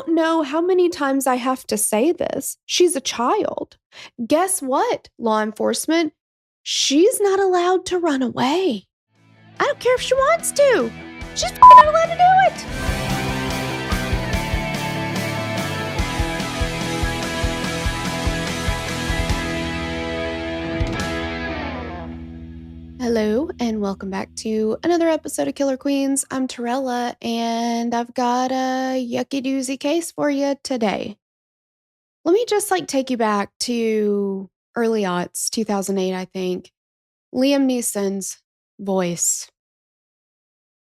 don't know how many times I have to say this. She's a child. Guess what, law enforcement? She's not allowed to run away. I don't care if she wants to. She's not allowed to do it. Hello, and welcome back to another episode of Killer Queens. I'm Torella, and I've got a yucky doozy case for you today. Let me just take you back to early aughts, 2008, I think. Liam Neeson's voice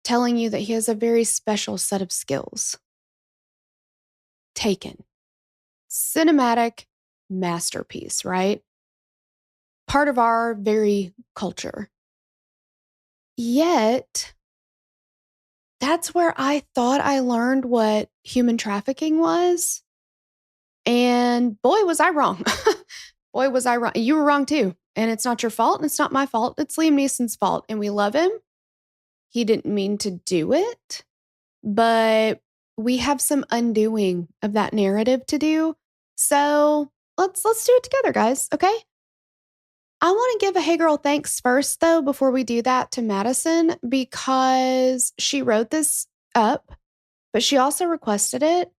telling you that he has a very special set of skills. Taken. Cinematic masterpiece, right? Part of our very culture. Yet, that's where I thought I learned what human trafficking was. And boy, was I wrong. Boy, was I wrong. You were wrong too. And it's not your fault. And it's not my fault. It's Liam Neeson's fault. And we love him. He didn't mean to do it. But we have some undoing of that narrative to do. So let's do it together, guys. Okay? I want to give a hey girl thanks first, though, before we do that, to Madison, because she wrote this up, but she also requested it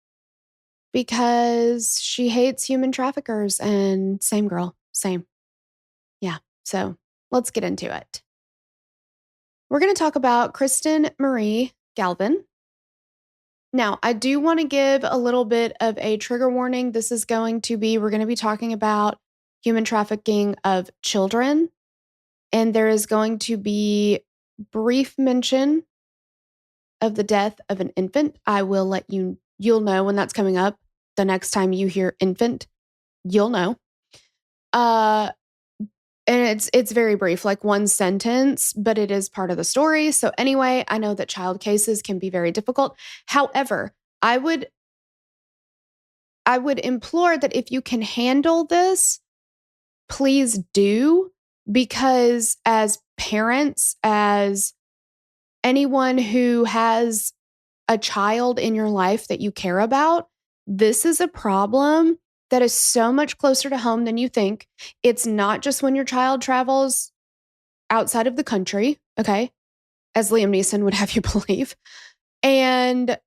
because she hates human traffickers, and same girl, same. Yeah, so let's get into it. We're going to talk about Kristen Marie Galvan. Now, I do want to give a little bit of a trigger warning. We're going to be talking about human trafficking of children, and there is going to be brief mention of the death of an infant. I will let you'll know when that's coming up. The next time you hear infant, you'll know. And it's very brief, like one sentence, but it is part of the story. So anyway, I know that child cases can be very difficult. However, I would implore that if you can handle this, please do, because as parents, as anyone who has a child in your life that you care about, this is a problem that is so much closer to home than you think. It's not just when your child travels outside of the country, okay, as Liam Neeson would have you believe. And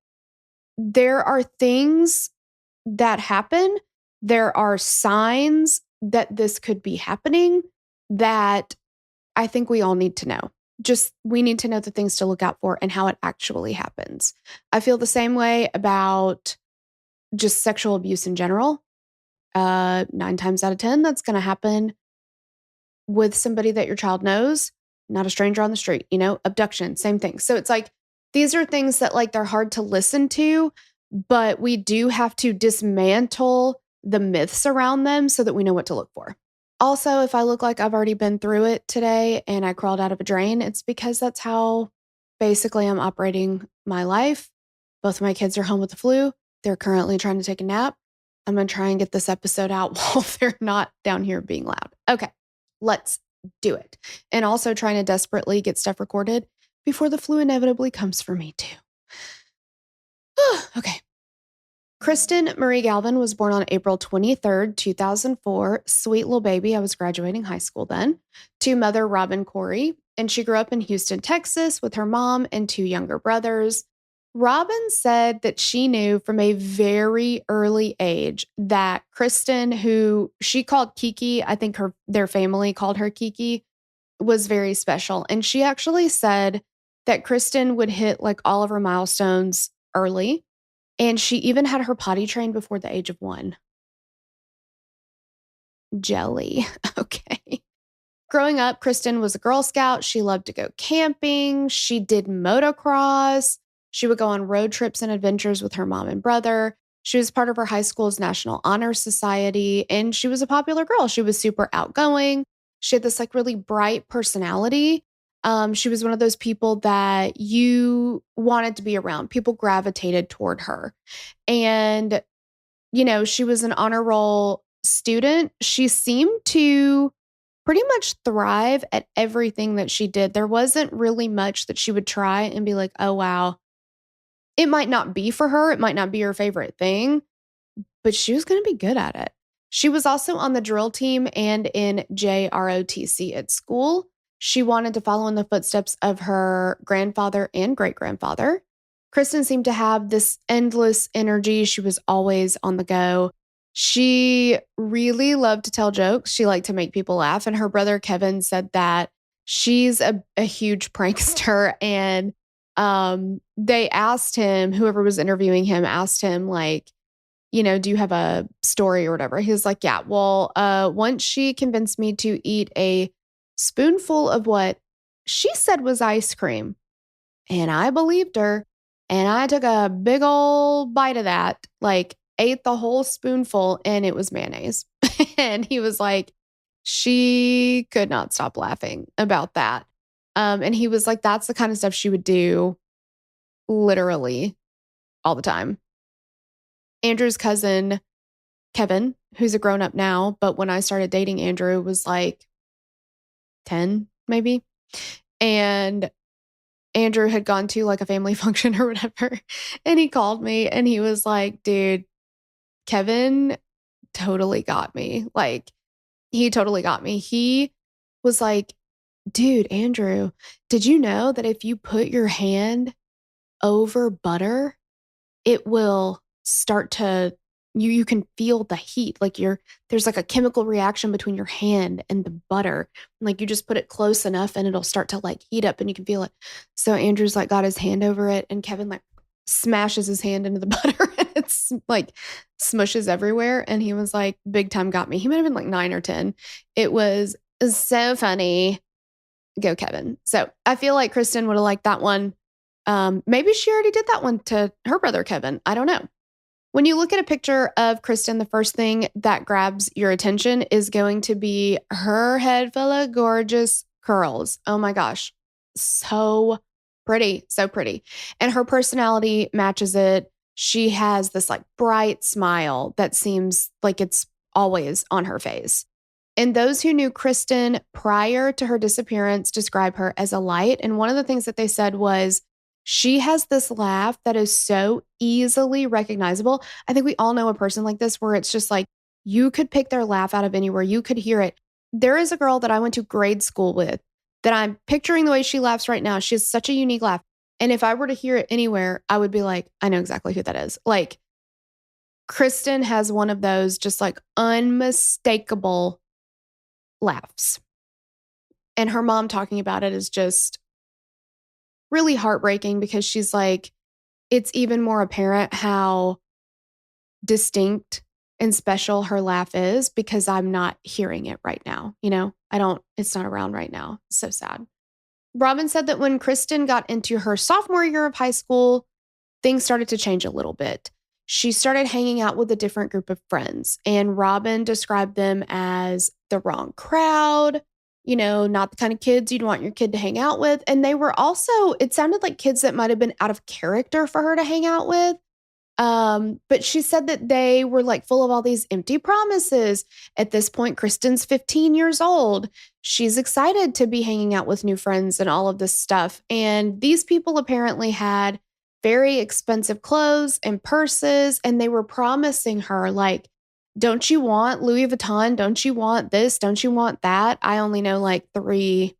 there are things that happen. There are signs that this could be happening that I think we all need to know. We need to know the things to look out for and how it actually happens. I feel the same way about just sexual abuse in general. 9 times out of 10, that's going to happen with somebody that your child knows, not a stranger on the street, abduction, same thing. So it's these are things that they're hard to listen to, but we do have to dismantle the myths around them so that we know what to look for. Also, if I look like I've already been through it today and I crawled out of a drain, it's because that's how basically I'm operating my life. Both of my kids are home with the flu. They're currently trying to take a nap. I'm going to try and get this episode out while they're not down here being loud. Okay, let's do it. And also trying to desperately get stuff recorded before the flu inevitably comes for me too. Okay. Kristen Marie Galvan was born on April 23rd, 2004. Sweet little baby. I was graduating high school then. To mother Robin Corey. And she grew up in Houston, Texas with her mom and 2 younger brothers. Robin said that she knew from a very early age that Kristen, who she called Kiki, I think their family called her Kiki, was very special. And she actually said that Kristen would hit all of her milestones early. And she even had her potty trained before the age of 1. Jelly. Okay. Growing up, Kristen was a Girl Scout. She loved to go camping. She did motocross. She would go on road trips and adventures with her mom and brother. She was part of her high school's National Honor Society, and she was a popular girl. She was super outgoing. She had this really bright personality. She was one of those people that you wanted to be around. People gravitated toward her. And, she was an honor roll student. She seemed to pretty much thrive at everything that she did. There wasn't really much that she would try and be like, oh, wow, It might not be for her. It might not be her favorite thing, but she was going to be good at it. She was also on the drill team and in JROTC at school. She wanted to follow in the footsteps of her grandfather and great-grandfather. Kristen seemed to have this endless energy. She was always on the go. She really loved to tell jokes. She liked to make people laugh. And her brother Kevin said that she's a huge prankster. And they asked him, whoever was interviewing him asked him, like, do you have a story or whatever? He was like, yeah, well, once she convinced me to eat a spoonful of what she said was ice cream. And I believed her. And I took a big old bite of that, like ate the whole spoonful, and it was mayonnaise. And he was like, she could not stop laughing about that. And he was like, that's the kind of stuff she would do literally all the time. Andrew's cousin, Kevin, who's a grown up now, but when I started dating Andrew was like 10, maybe. And Andrew had gone to like a family function or whatever. And he called me and he was like, dude, Kevin totally got me. Like, he totally got me. He was like, dude, Andrew, did you know that if you put your hand over butter, it will start to, you can feel the heat. Like there's like a chemical reaction between your hand and the butter. Like you just put it close enough and it'll start to like heat up and you can feel it. So Andrew's like got his hand over it and Kevin like smashes his hand into the butter and it's like smushes everywhere. And he was like, big time got me. He might have been like 9 or 10. It was so funny. Go Kevin. So I feel like Kristen would have liked that one. Maybe she already did that one to her brother Kevin. I don't know. When you look at a picture of Kristen, the first thing that grabs your attention is going to be her head full of gorgeous curls. Oh my gosh. So pretty, so pretty. And her personality matches it. She has this like bright smile that seems like it's always on her face. And those who knew Kristen prior to her disappearance describe her as a light. And one of the things that they said was, she has this laugh that is so easily recognizable. I think we all know a person like this where it's just like, you could pick their laugh out of anywhere. You could hear it. There is a girl that I went to grade school with that I'm picturing the way she laughs right now. She has such a unique laugh. And if I were to hear it anywhere, I would be like, I know exactly who that is. Like, Kristen has one of those just like unmistakable laughs. And her mom talking about it is just really heartbreaking because she's like, it's even more apparent how distinct and special her laugh is because I'm not hearing it right now. It's not around right now. It's so sad. Robin said that when Kristen got into her sophomore year of high school, things started to change a little bit. She started hanging out with a different group of friends, and Robin described them as the wrong crowd, not the kind of kids you'd want your kid to hang out with. And they were also, it sounded like kids that might have been out of character for her to hang out with. But she said that they were like full of all these empty promises. At this point, Kristen's 15 years old. She's excited to be hanging out with new friends and all of this stuff. And these people apparently had very expensive clothes and purses, and they were promising her like, don't you want Louis Vuitton? Don't you want this? Don't you want that? I only know like 3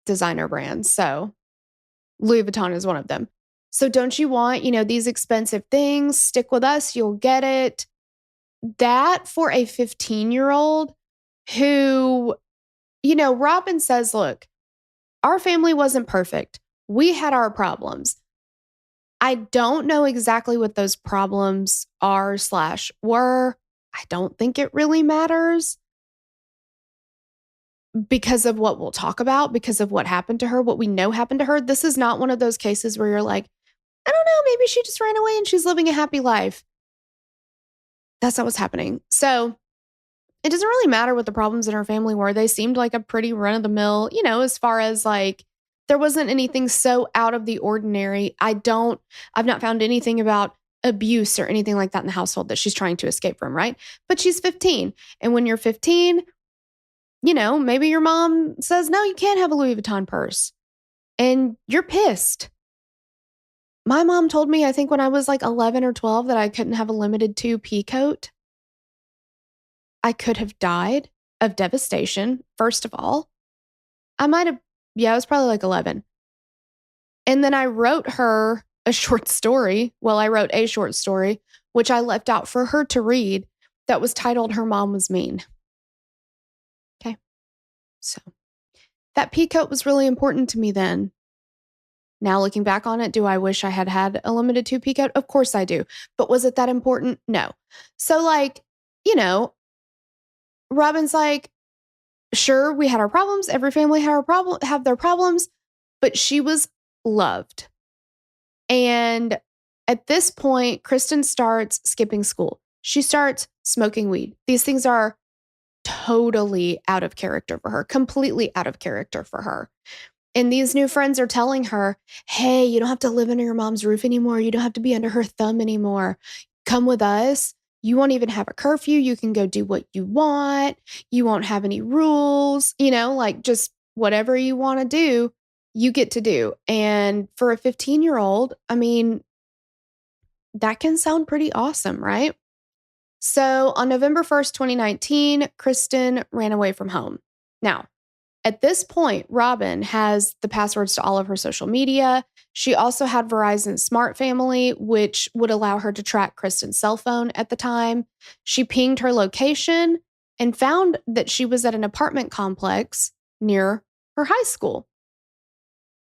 designer brands. So Louis Vuitton is one of them. So don't you want, these expensive things? Stick with us. You'll get it. That for a 15-year-old who, Robin says, look, our family wasn't perfect. We had our problems. I don't know exactly what those problems are/were. I don't think it really matters because of what we'll talk about, because of what happened to her, what we know happened to her. This is not one of those cases where you're like, I don't know, maybe she just ran away and she's living a happy life. That's not what's happening. So it doesn't really matter what the problems in her family were. They seemed like a pretty run-of-the-mill, as far as like, there wasn't anything so out of the ordinary. I've not found anything about abuse or anything like that in the household that she's trying to escape from, right? But she's 15. And when you're 15, maybe your mom says, no, you can't have a Louis Vuitton purse. And you're pissed. My mom told me, I think when I was like 11 or 12, that I couldn't have a limited 2 pea coat. I could have died of devastation, first of all. I was probably like 11. And then I wrote her a short story. Well, I wrote a short story, which I left out for her to read, that was titled Her Mom Was Mean. Okay. So that pea coat was really important to me then. Now looking back on it, do I wish I had had a limited 2 pea coat? Of course I do. But was it that important? No. So like, Robin's like, sure, we had our problems. Every family have their problems, but she was loved. And at this point, Kristen starts skipping school. She starts smoking weed. These things are totally out of character for her, completely out of character for her. And these new friends are telling her, hey, you don't have to live under your mom's roof anymore. You don't have to be under her thumb anymore. Come with us. You won't even have a curfew. You can go do what you want. You won't have any rules, like just whatever you want to do, you get to do. And for a 15-year-old, I mean, that can sound pretty awesome, right? So on November 1st, 2019, Kristen ran away from home. Now, at this point, Robin has the passwords to all of her social media. She also had Verizon's Smart Family, which would allow her to track Kristen's cell phone at the time. She pinged her location and found that she was at an apartment complex near her high school.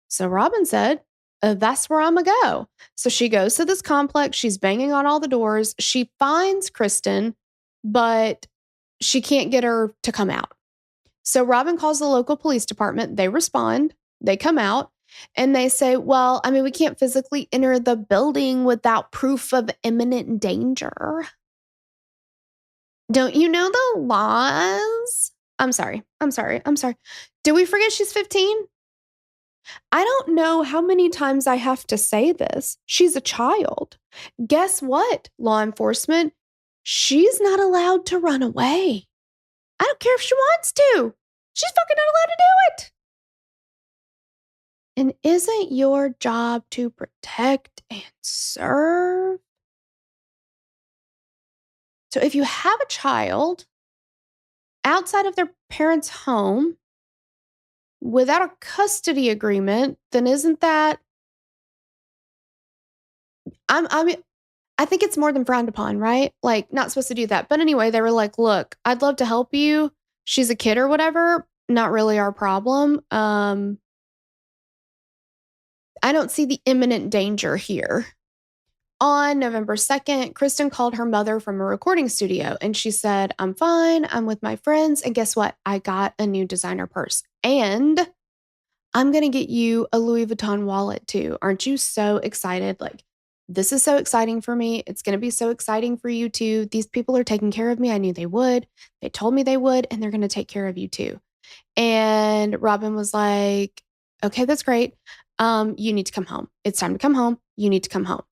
So Robin said, that's where I'm going to go. So she goes to this complex. She's banging on all the doors. She finds Kristen, but she can't get her to come out. So Robin calls the local police department. They respond. They come out and they say, well, I mean, we can't physically enter the building without proof of imminent danger. Don't you know the laws? I'm sorry. Did we forget she's 15? I don't know how many times I have to say this. She's a child. Guess what, law enforcement? She's not allowed to run away. I don't care if she wants to. She's fucking not allowed to do it. And isn't your job to protect and serve? So if you have a child outside of their parents' home without a custody agreement, then isn't that... I think it's more than frowned upon, right? Like, not supposed to do that. But anyway, they were like, look, I'd love to help you. She's a kid or whatever. Not really our problem. I don't see the imminent danger here. On November 2nd, Kristen called her mother from a recording studio and she said, I'm fine. I'm with my friends. And guess what? I got a new designer purse and I'm going to get you a Louis Vuitton wallet too. Aren't you so excited? Like, this is so exciting for me. It's going to be so exciting for you too. These people are taking care of me. I knew they would. They told me they would, and they're going to take care of you too. And Robin was like, okay, that's great. You need to come home. It's time to come home. You need to come home.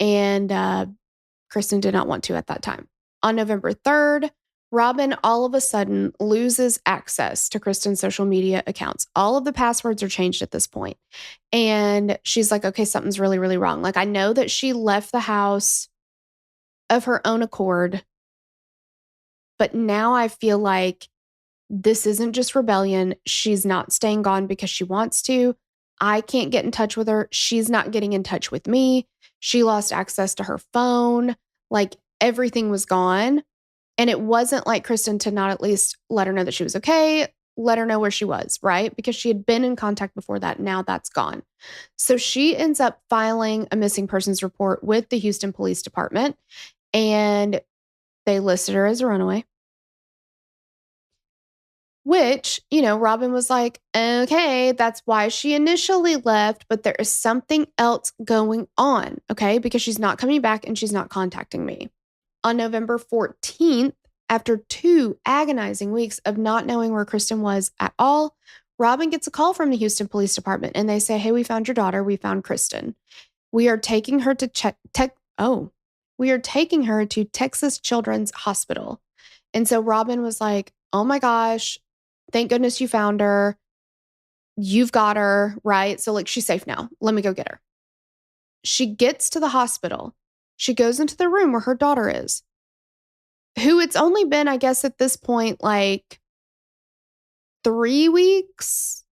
And Kristen did not want to at that time. On November 3rd, Robin all of a sudden loses access to Kristen's social media accounts. All of the passwords are changed at this point. And she's like, okay, something's really, really wrong. Like, I know that she left the house of her own accord, but now I feel like this isn't just rebellion. She's not staying gone because she wants to. I can't get in touch with her. She's not getting in touch with me. She lost access to her phone. Like, everything was gone. And it wasn't like Kristen to not at least let her know that she was okay, let her know where she was, right? Because she had been in contact before that. Now that's gone. So she ends up filing a missing persons report with the Houston Police Department, and they listed her as a runaway. Which, Robin was like, okay, that's why she initially left, but there is something else going on, okay? Because she's not coming back and she's not contacting me. On November 14th, after 2 agonizing weeks of not knowing where Kristen was at all, Robin gets a call from the Houston Police Department and they say, hey, we found your daughter. We found Kristen. We are taking her to Texas Children's Hospital. And so Robin was like, oh my gosh, thank goodness you found her. You've got her, right? So like, she's safe now. Let me go get her. She gets to the hospital. She goes into the room where her daughter is, who it's only been, I guess, at this point, like 3 weeks.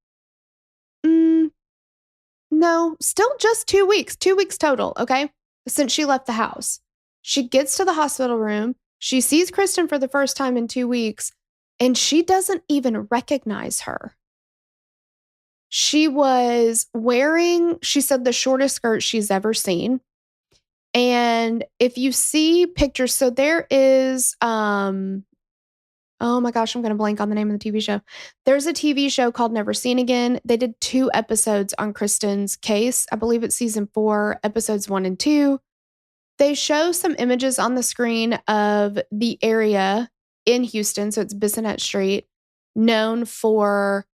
No, still just 2 weeks, 2 weeks total, okay? Since she left the house. She gets to the hospital room. She sees Kristen for the first time in 2 weeks, and she doesn't even recognize her. She was wearing, she said, the shortest skirt she's ever seen. And if you see pictures, so there is, oh my gosh, I'm going to blank on the name of the TV show. There's a TV show called Never Seen Again. They did 2 episodes on Kristen's case. I believe it's season 4, episodes 1 and 2. They show some images on the screen of the area in Houston. So it's Bissonnet Street, known for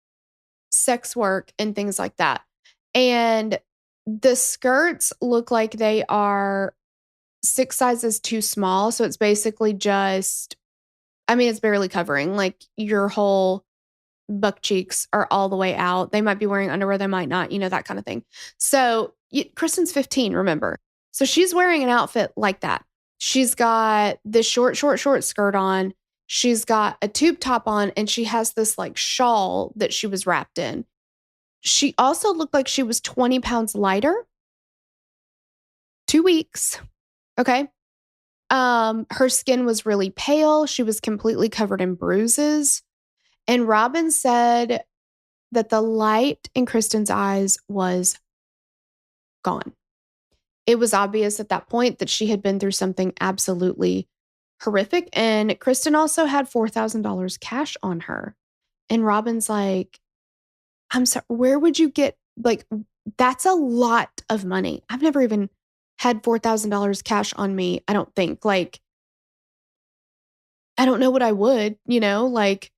sex work and things like that. And the skirts look like they are 6 sizes too small. So it's basically just, I mean, it's barely covering, like your whole buck cheeks are all the way out. They might be wearing underwear, they might not, that kind of thing. So Kristen's 15, remember. So she's wearing an outfit like that. She's got this short skirt on. She's got a tube top on, and she has this like shawl that she was wrapped in. She also looked like she was 20 pounds lighter. 2 weeks. Okay. Her skin was really pale. She was completely covered in bruises. And Robin said that the light in Kristen's eyes was gone. It was obvious at that point that she had been through something absolutely horrific. And Kristen also had $4,000 cash on her. And Robin's like, I'm sorry, where would you get, like, that's a lot of money. I've never even had $4,000 cash on me. I don't think, like, I don't know what I would, like,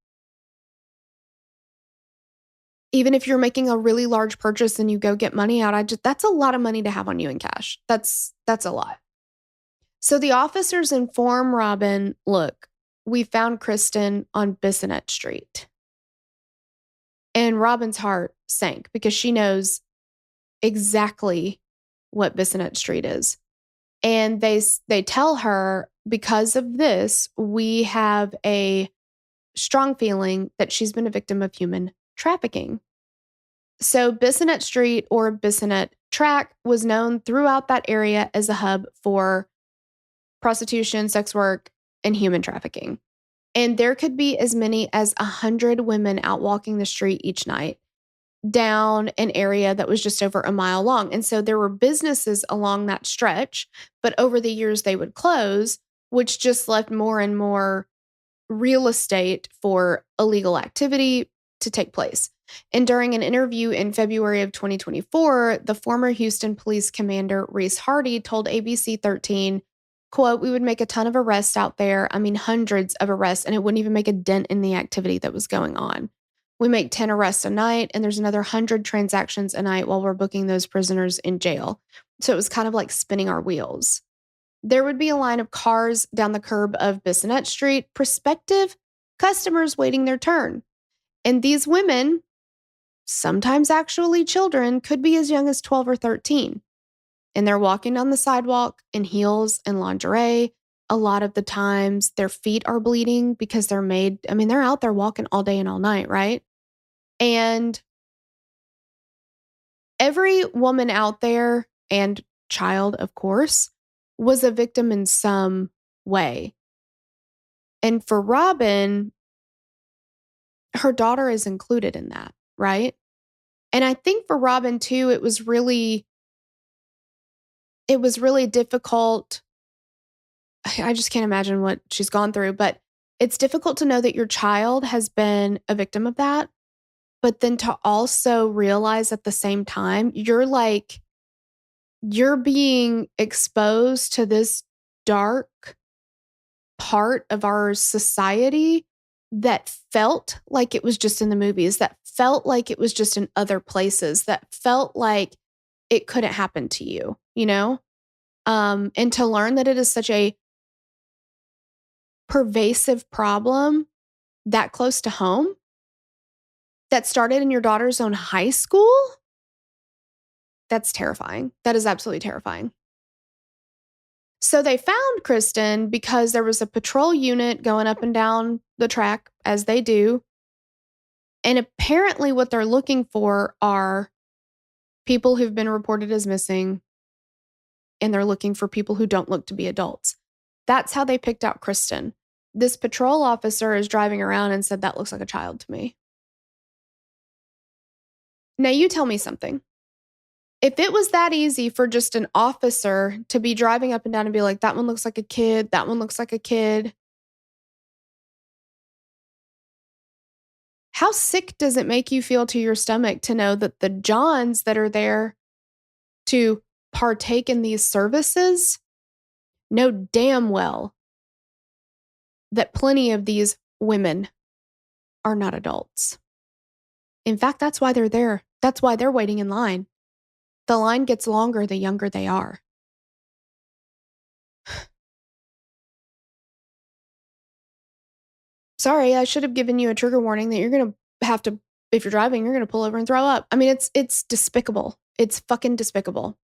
even if you're making a really large purchase and you go get money out, that's a lot of money to have on you in cash. That's a lot. So the officers inform Robin, look, we found Kristen on Bissonnet Street. And Robin's heart sank because she knows exactly what Bissonnet Street is. And they tell her, because of this, we have a strong feeling that she's been a victim of human trafficking. So Bissonnet Street, or Bissonnet Track, was known throughout that area as a hub for prostitution, sex work, and human trafficking. And there could be as many as 100 women out walking the street each night down an area that was just over a mile long. And so there were businesses along that stretch, but over the years they would close, which just left more and more real estate for illegal activity to take place. And during an interview in February of 2024, the former Houston police commander, Reese Hardy, told ABC 13, quote, we would make a ton of arrests out there. I mean, hundreds of arrests, and it wouldn't even make a dent in the activity that was going on. We make 10 arrests a night, and there's another 100 transactions a night while we're booking those prisoners in jail. So it was kind of like spinning our wheels. There would be a line of cars down the curb of Bissonnet Street, prospective customers waiting their turn. And these women, sometimes actually children, could be as young as 12 or 13. And they're walking down the sidewalk in heels and lingerie. A lot of the times their feet are bleeding because they're out there walking all day and all night, right? And every woman out there, and child, of course, was a victim in some way. And for Robin, her daughter is included in that, right? And I think for Robin too, it was really difficult. I just can't imagine what she's gone through, but it's difficult to know that your child has been a victim of that. But then to also realize at the same time, you're being exposed to this dark part of our society that felt like it was just in the movies, that felt like it was just in other places, that felt like it couldn't happen to you, and to learn that it is such a pervasive problem that close to home, that started in your daughter's own high school. That's terrifying. That is absolutely terrifying. So they found Kristen because there was a patrol unit going up and down the track, as they do. And apparently what they're looking for are people who've been reported as missing, and they're looking for people who don't look to be adults. That's how they picked out Kristen. This patrol officer is driving around and said, that looks like a child to me. Now you tell me something. If it was that easy for just an officer to be driving up and down and be like, that one looks like a kid, that one looks like a kid, how sick does it make you feel to your stomach to know that the Johns that are there to partake in these services know damn well that plenty of these women are not adults? In fact, that's why they're there. That's why they're waiting in line. The line gets longer the younger they are. Sorry, I should have given you a trigger warning that you're going to have to, if you're driving, you're going to pull over and throw up. I mean, it's despicable. It's fucking despicable.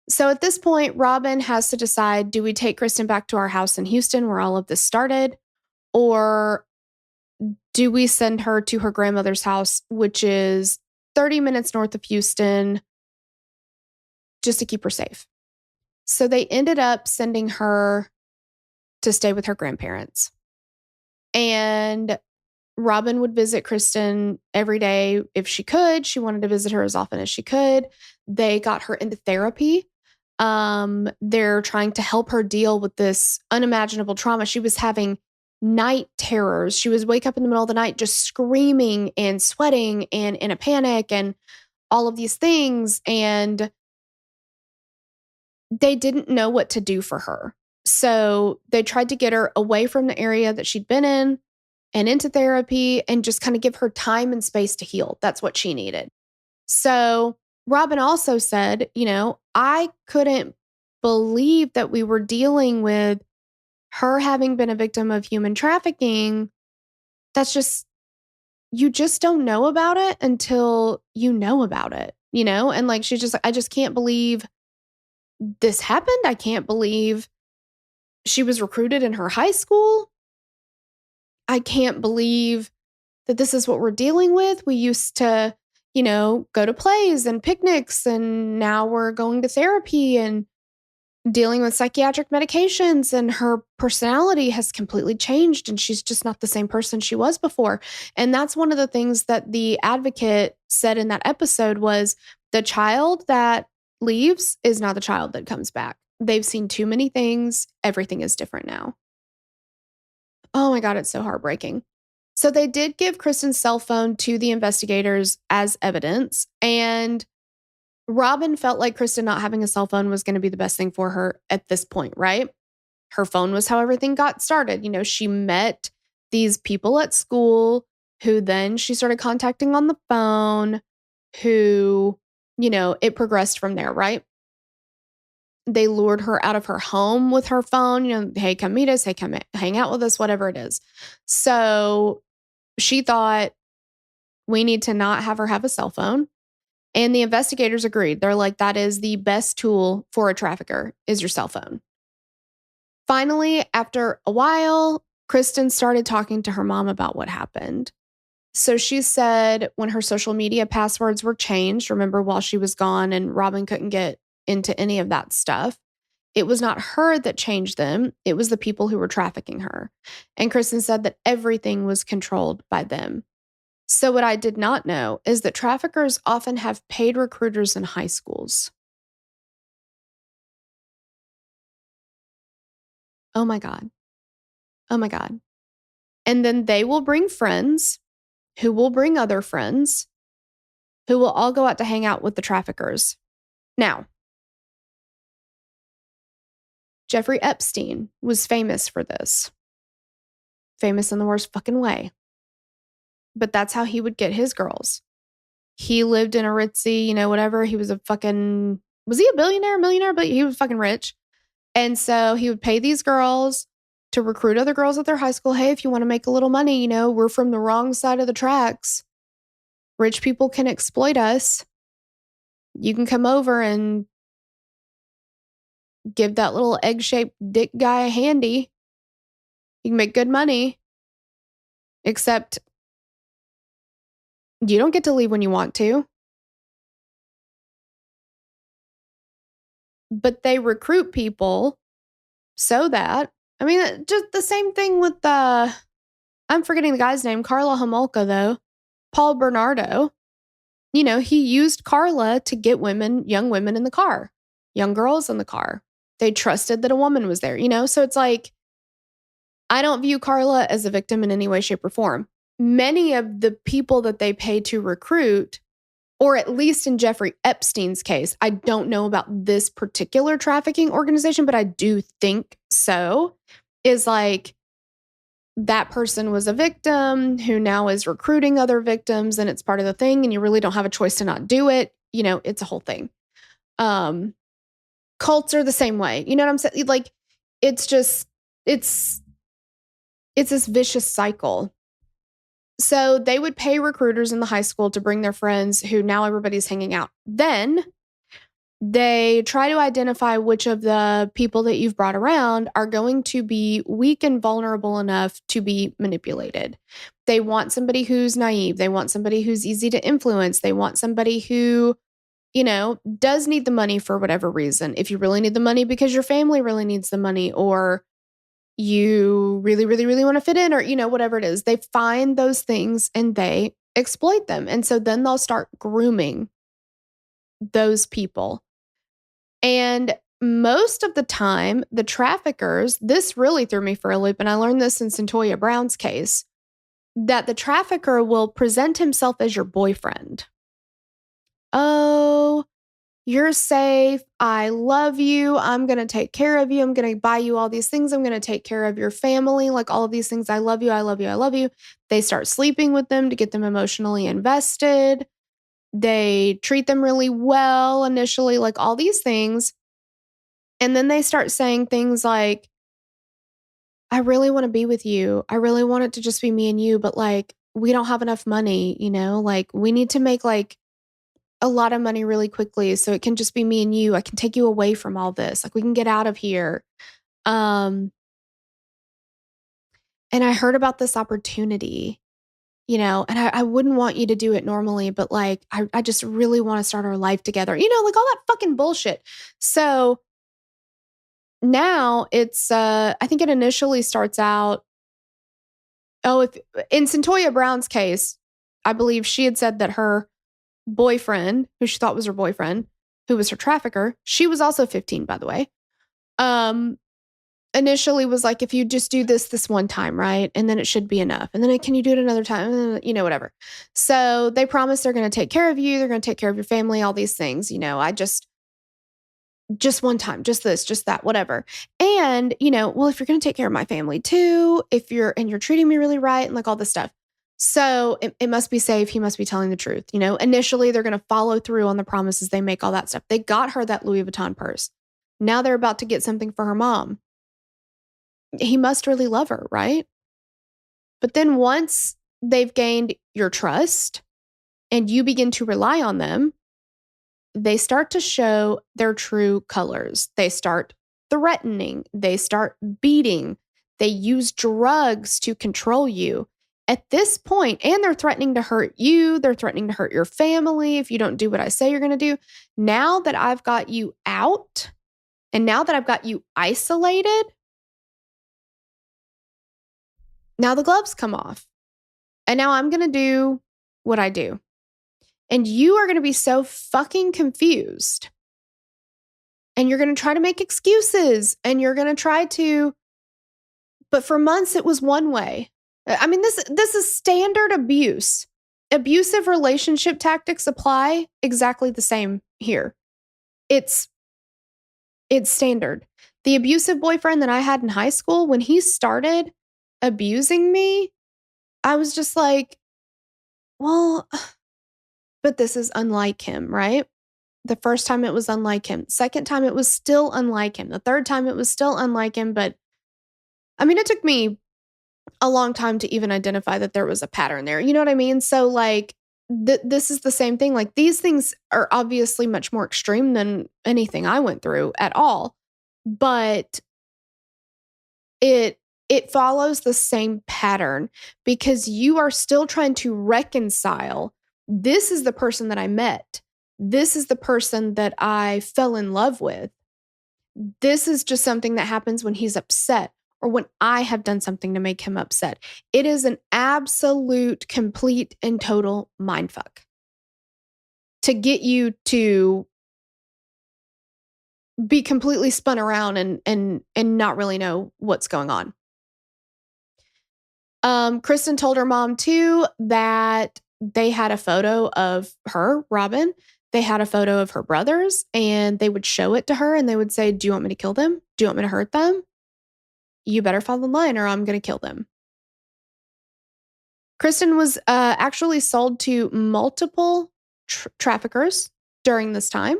So at this point, Robin has to decide, do we take Kristen back to our house in Houston where all of this started? Or do we send her to her grandmother's house, which is 30 minutes north of Houston, just to keep her safe? So they ended up sending her to stay with her grandparents. And Robin would visit Kristen every day if she could. She wanted to visit her as often as she could. They got her into therapy. They're trying to help her deal with this unimaginable trauma. She was having night terrors. She was wake up in the middle of the night just screaming and sweating and in a panic and all of these things. And they didn't know what to do for her. So they tried to get her away from the area that she'd been in and into therapy and just kind of give her time and space to heal. That's what she needed. So Robin also said, I couldn't believe that we were dealing with her having been a victim of human trafficking. That's just, you just don't know about it until you know about it, And like, she's just like, I just can't believe this happened. I can't believe she was recruited in her high school. I can't believe that this is what we're dealing with. We used to, go to plays and picnics, and now we're going to therapy and dealing with psychiatric medications, and her personality has completely changed, and she's just not the same person she was before. And that's one of the things that the advocate said in that episode was the child that leaves is not the child that comes back. They've seen too many things. Everything is different now. Oh my God, it's so heartbreaking. So they did give Kristen's cell phone to the investigators as evidence, and Robin felt like Kristen not having a cell phone was going to be the best thing for her at this point, right? Her phone was how everything got started. She met these people at school who then she started contacting on the phone, who, it progressed from there, right? They lured her out of her home with her phone, hey, come meet us, hey, come hang out with us, whatever it is. So she thought, we need to not have her have a cell phone. And the investigators agreed. They're like, that is the best tool for a trafficker is your cell phone. Finally, after a while, Kristen started talking to her mom about what happened. So she said when her social media passwords were changed, remember while she was gone and Robin couldn't get into any of that stuff, it was not her that changed them. It was the people who were trafficking her. And Kristen said that everything was controlled by them. So what I did not know is that traffickers often have paid recruiters in high schools. Oh my God. Oh my God. And then they will bring friends who will bring other friends who will all go out to hang out with the traffickers. Now, Jeffrey Epstein was famous for this. Famous in the worst fucking way. But that's how he would get his girls. He lived in a ritzy, whatever. He was was he a millionaire? But he was fucking rich. And so he would pay these girls to recruit other girls at their high school. Hey, if you want to make a little money, we're from the wrong side of the tracks. Rich people can exploit us. You can come over and give that little egg-shaped dick guy a handy. You can make good money. Except you don't get to leave when you want to. But they recruit people so that, I mean, just the same thing with I'm forgetting the guy's name, Carla Homolka, though. Paul Bernardo. You know, he used Carla to get young women in the car, young girls in the car. They trusted that a woman was there, you know? So it's like, I don't view Carla as a victim in any way, shape, or form. Many of the people that they pay to recruit, or at least in Jeffrey Epstein's case, I don't know about this particular trafficking organization, but I do think so, is like that person was a victim who now is recruiting other victims, and it's part of the thing, and you really don't have a choice to not do it. You know, it's a whole thing. Cults are the same way. You know what I'm saying? Like, it's this vicious cycle. So they would pay recruiters in the high school to bring their friends who now everybody's hanging out. Then they try to identify which of the people that you've brought around are going to be weak and vulnerable enough to be manipulated. They want somebody who's naive. They want somebody who's easy to influence. They want somebody who, you know, does need the money for whatever reason. If you really need the money because your family really needs the money, or you really, really, really want to fit in, or, you know, whatever it is, they find those things and they exploit them. And so then they'll start grooming those people. And most of the time, the traffickers, this really threw me for a loop, and I learned this in Centoya Brown's case, that the trafficker will present himself as your boyfriend. Oh, you're safe. I love you. I'm going to take care of you. I'm going to buy you all these things. I'm going to take care of your family. Like all of these things. I love you. I love you. I love you. They start sleeping with them to get them emotionally invested. They treat them really well initially, like all these things. And then they start saying things like, I really want to be with you. I really want it to just be me and you, but like, we don't have enough money, you know, like we need to make like a lot of money really quickly so it can just be me and you. I can take you away from all this. Like we can get out of here. And I heard about this opportunity, you know, and I wouldn't want you to do it normally, but like, I just really want to start our life together, you know, like all that fucking bullshit. So now it's, I think it initially starts out, if in Centoya Brown's case, I believe she had said that her boyfriend, who she thought was her boyfriend, who was her trafficker, she was also 15, by the way, initially was like, if you just do this one time, right? And then it should be enough. And then can you do it another time? You know, whatever. So they promise they're going to take care of you. They're going to take care of your family, all these things. You know, I just one time, just this, just that, whatever. And, you know, well, if you're going to take care of my family too, you're treating me really right and like all this stuff. So it must be safe. He must be telling the truth. You know, initially they're going to follow through on the promises they make, all that stuff. They got her that Louis Vuitton purse. Now they're about to get something for her mom. He must really love her, right? But then once they've gained your trust and you begin to rely on them, they start to show their true colors. They start threatening. They start beating. They use drugs to control you. At this point, and they're threatening to hurt you. They're threatening to hurt your family if you don't do what I say you're going to do. Now that I've got you out, and now that I've got you isolated, now the gloves come off. And now I'm going to do what I do. And you are going to be so fucking confused. And you're going to try to make excuses. And you're going to try to, but for months it was one way. I mean, this is standard abuse. Abusive relationship tactics apply exactly the same here. It's standard. The abusive boyfriend that I had in high school, when he started abusing me, I was just like, well, but this is unlike him, right? The first time it was unlike him. Second time it was still unlike him. The third time it was still unlike him. But I mean, it took me a long time to even identify that there was a pattern there. You know what I mean? So like, this is the same thing. Like, these things are obviously much more extreme than anything I went through at all. But it follows the same pattern because you are still trying to reconcile. This is the person that I met. This is the person that I fell in love with. This is just something that happens when he's upset or when I have done something to make him upset. It is an absolute, complete, and total mindfuck to get you to be completely spun around and not really know what's going on. Kristen told her mom too that they had a photo of her, Robin. They had a photo of her brothers, and they would show it to her and they would say, "Do you want me to kill them? Do you want me to hurt them? You better fall in line or I'm going to kill them." Kristen was actually sold to multiple traffickers during this time.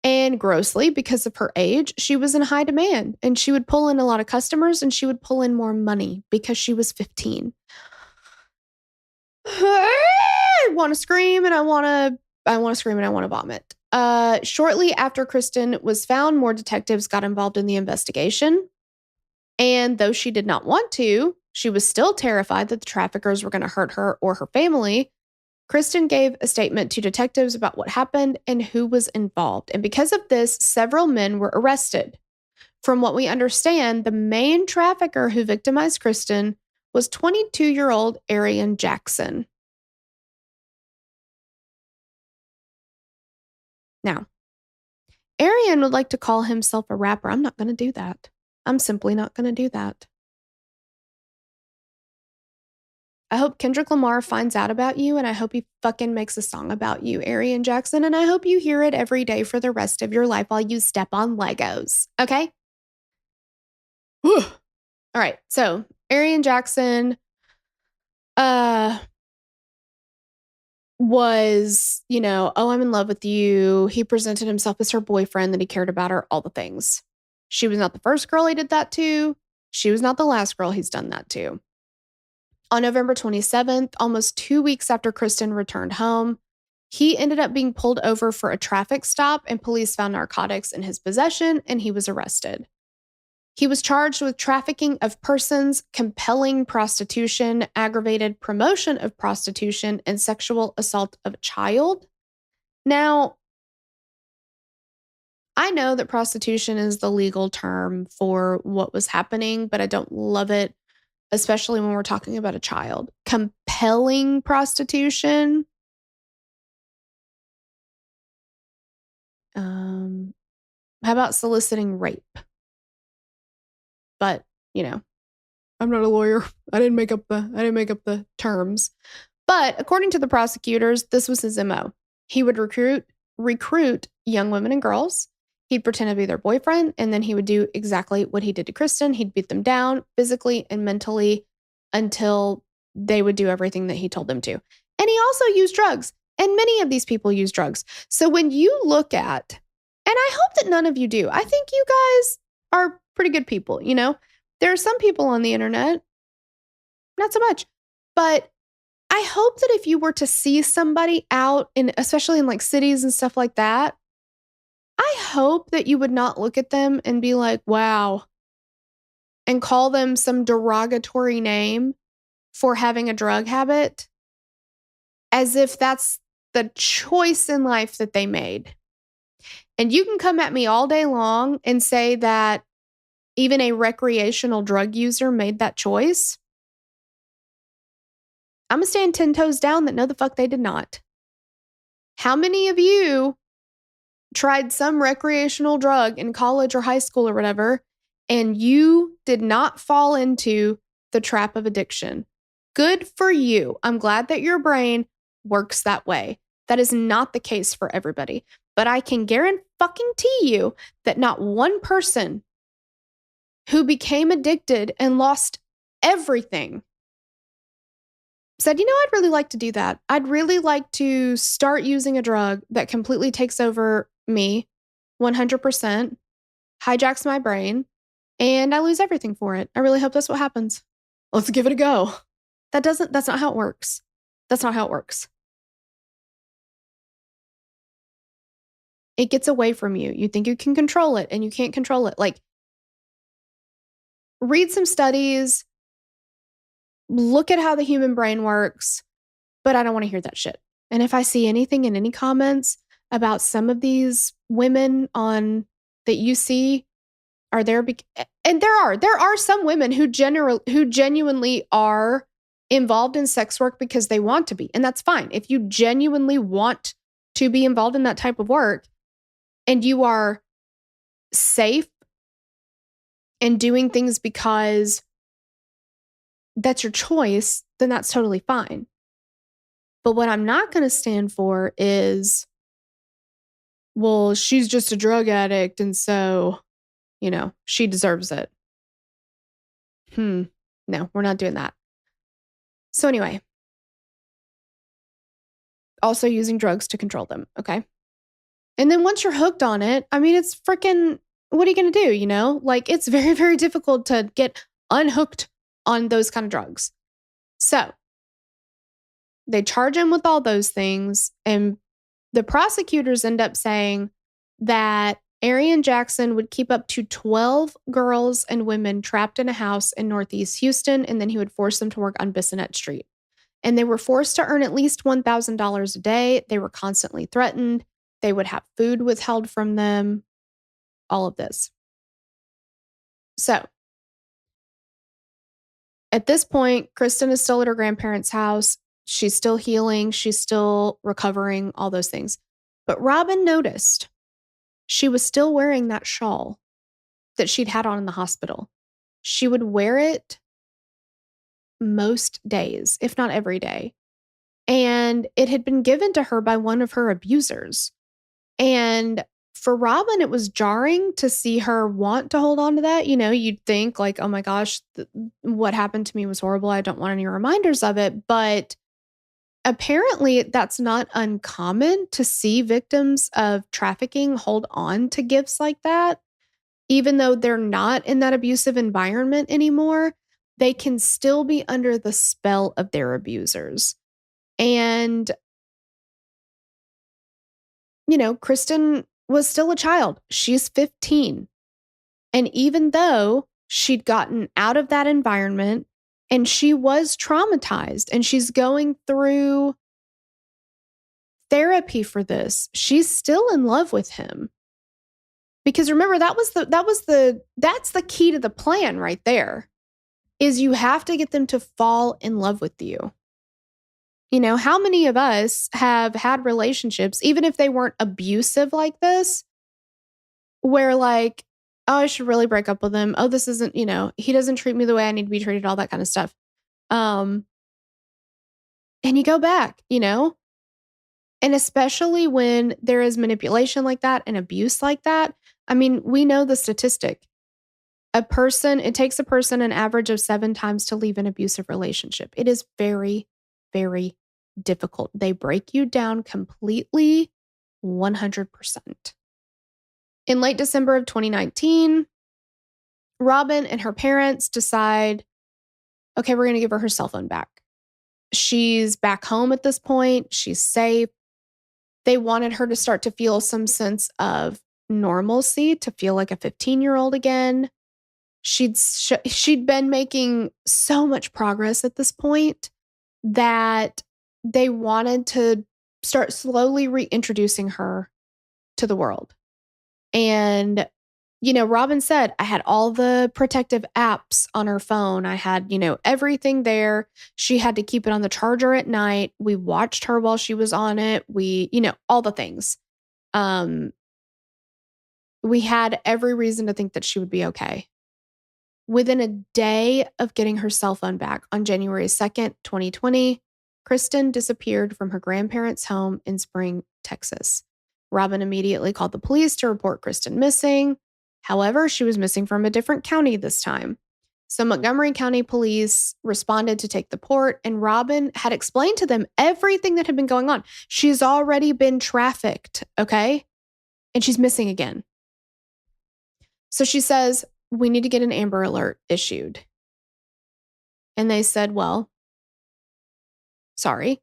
And grossly, because of her age, she was in high demand and she would pull in a lot of customers and she would pull in more money because she was 15. I want to scream and I want to scream and I want to vomit. Shortly after Kristen was found, more detectives got involved in the investigation. And though she did not want to, she was still terrified that the traffickers were going to hurt her or her family. Kristen gave a statement to detectives about what happened and who was involved. And because of this, several men were arrested. From what we understand, the main trafficker who victimized Kristen was 22-year-old Arian Jackson. Now, Arian would like to call himself a rapper. I'm not going to do that. I'm simply not going to do that. I hope Kendrick Lamar finds out about you, and I hope he fucking makes a song about you, Arian Jackson, and I hope you hear it every day for the rest of your life while you step on Legos, okay? Whew. All right, so Arian Jackson was, oh, I'm in love with you. He presented himself as her boyfriend, that he cared about her, all the things. She was not the first girl he did that to. She was not the last girl he's done that to. On November 27th, almost 2 weeks after Kristen returned home, he ended up being pulled over for a traffic stop and police found narcotics in his possession and he was arrested. He was charged with trafficking of persons, compelling prostitution, aggravated promotion of prostitution, and sexual assault of a child. Now, I know that prostitution is the legal term for what was happening, but I don't love it, especially when we're talking about a child. Compelling prostitution. How about soliciting rape? But, I'm not a lawyer. I didn't make up the terms. But according to the prosecutors, this was his MO. He would recruit young women and girls. He'd pretend to be their boyfriend, and then he would do exactly what he did to Kristen. He'd beat them down physically and mentally until they would do everything that he told them to. And he also used drugs, and many of these people use drugs. So when you look at, and I hope that none of you do, I think you guys are pretty good people, There are some people on the internet, not so much, but I hope that if you were to see somebody out in, especially in like cities and stuff like that, I hope that you would not look at them and be like, wow, and call them some derogatory name for having a drug habit as if that's the choice in life that they made. And you can come at me all day long and say that even a recreational drug user made that choice. I'm going to stand 10 toes down that no, the fuck they did not. How many of you tried some recreational drug in college or high school or whatever, and you did not fall into the trap of addiction? Good for you. I'm glad that your brain works that way. That is not the case for everybody. But I can guarantee you that not one person who became addicted and lost everything said, I'd really like to do that. I'd really like to start using a drug that completely takes over me 100%, hijacks my brain, and I lose everything for it. I really hope that's what happens. Let's give it a go. That's not how it works. That's not how it works. It gets away from you. You think you can control it and you can't control it. Like, read some studies, look at how the human brain works, but I don't want to hear that shit. And if I see anything in any comments about some of these women on that you see are there, and there are some women who genuinely are involved in sex work because they want to be, and that's fine. If you genuinely want to be involved in that type of work and you are safe and doing things because that's your choice, then that's totally fine. But what I'm not going to stand for is, well, she's just a drug addict and so, she deserves it. No, we're not doing that. So anyway, also using drugs to control them, okay? And then once you're hooked on it, I mean, it's freaking, what are you going to do, Like, it's very, very difficult to get unhooked on those kind of drugs. So they charge him with all those things, and the prosecutors end up saying that Arian Jackson would keep up to 12 girls and women trapped in a house in Northeast Houston, and then he would force them to work on Bissonnet Street. And they were forced to earn at least $1,000 a day. They were constantly threatened. They would have food withheld from them, all of this. So at this point, Kristen is still at her grandparents' house. She's still healing. She's still recovering, all those things. But Robin noticed she was still wearing that shawl that she'd had on in the hospital. She would wear it most days, if not every day. And it had been given to her by one of her abusers. And for Robin, it was jarring to see her want to hold on to that. You'd think like, oh my gosh, what happened to me was horrible. I don't want any reminders of it. But apparently that's not uncommon to see victims of trafficking hold on to gifts like that. Even though they're not in that abusive environment anymore, they can still be under the spell of their abusers. And, Kristen was still a child. She's 15. And even though she'd gotten out of that environment and she was traumatized and she's going through therapy for this, she's still in love with him. Because remember, that's the key to the plan right there, is you have to get them to fall in love with you. How many of us have had relationships, even if they weren't abusive like this, where like, oh, I should really break up with him. Oh, this isn't, he doesn't treat me the way I need to be treated, all that kind of stuff. And you go back, and especially when there is manipulation like that and abuse like that. I mean, we know the statistic. It takes a person an average of 7 times to leave an abusive relationship. It is very, very difficult. They break you down completely, 100%. In late December of 2019, Robin and her parents decide, okay, we're going to give her cell phone back. She's back home at this point. She's safe. They wanted her to start to feel some sense of normalcy, to feel like a 15-year-old again. She'd been making so much progress at this point that they wanted to start slowly reintroducing her to the world. And, Robin said, I had all the protective apps on her phone. I had, everything there. She had to keep it on the charger at night. We watched her while she was on it. We, all the things. We had every reason to think that she would be okay. Within a day of getting her cell phone back on January 2nd, 2020, Kristen disappeared from her grandparents' home in Spring, Texas. Robin immediately called the police to report Kristen missing. However, she was missing from a different county this time. So Montgomery County police responded to take the port, and Robin had explained to them everything that had been going on. She's already been trafficked, okay? And she's missing again. So she says, we need to get an Amber Alert issued. And they said, well, sorry,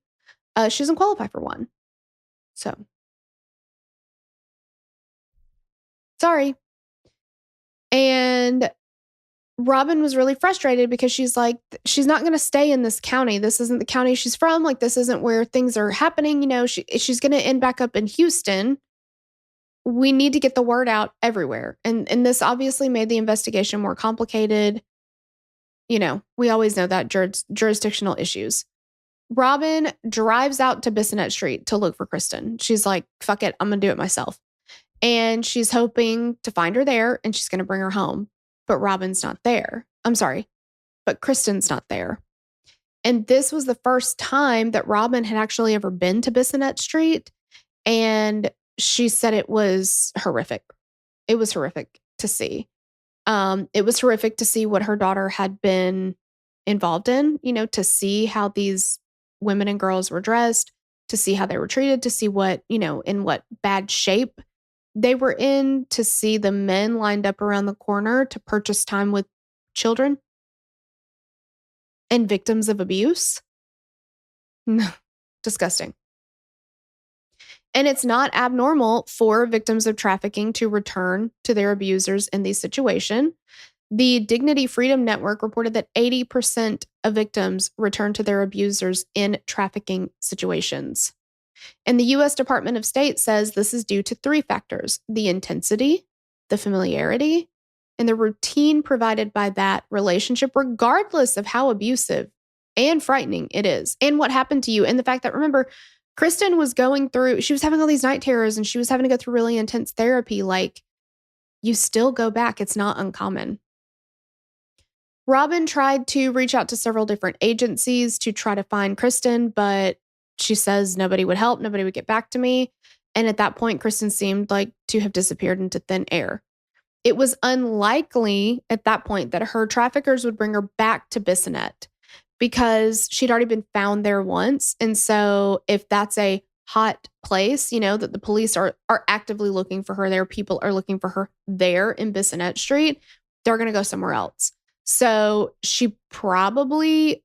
she doesn't qualify for one. So Sorry. And Robin was really frustrated because she's like, she's not going to stay in this county. This isn't the county she's from. Like, this isn't where things are happening. You know, she's going to end back up in Houston. We need to get the word out everywhere. And this obviously made the investigation more complicated. You know, we always know that jurisdictional issues. Robin drives out to Bissonnet Street to look for Kristen. She's like, fuck it, I'm going to do it myself. And she's hoping to find her there and she's going to bring her home. But Robin's not there. I'm sorry, but Kristen's not there. And this was the first time that Robin had actually ever been to Bissonnet Street. And she said it was horrific. It was horrific to see. It was horrific to see what her daughter had been involved in, you know, to see how these women and girls were dressed, to see how they were treated, to see what, you know, in what bad shape they were in, to see the men lined up around the corner to purchase time with children and victims of abuse. Disgusting. And it's not abnormal for victims of trafficking to return to their abusers in these situations. The Dignity Freedom Network reported that 80% of victims return to their abusers in trafficking situations. And the U.S. Department of State says this is due to three factors: the intensity, the familiarity, and the routine provided by that relationship, regardless of how abusive and frightening it is, and what happened to you. And the fact that, remember, Kristen was going through, she was having all these night terrors and she was having to go through really intense therapy. Like, you still go back. It's not uncommon. Robin tried to reach out to several different agencies to try to find Kristen, but she says nobody would help. Nobody would get back to me. And at that point, Kristen seemed like to have disappeared into thin air. It was unlikely at that point that her traffickers would bring her back to Bissonnet because she'd already been found there once. And so if that's a hot place, you know, that the police are actively looking for her there, people are looking for her there in Bissonnet Street, they're going to go somewhere else. So she probably,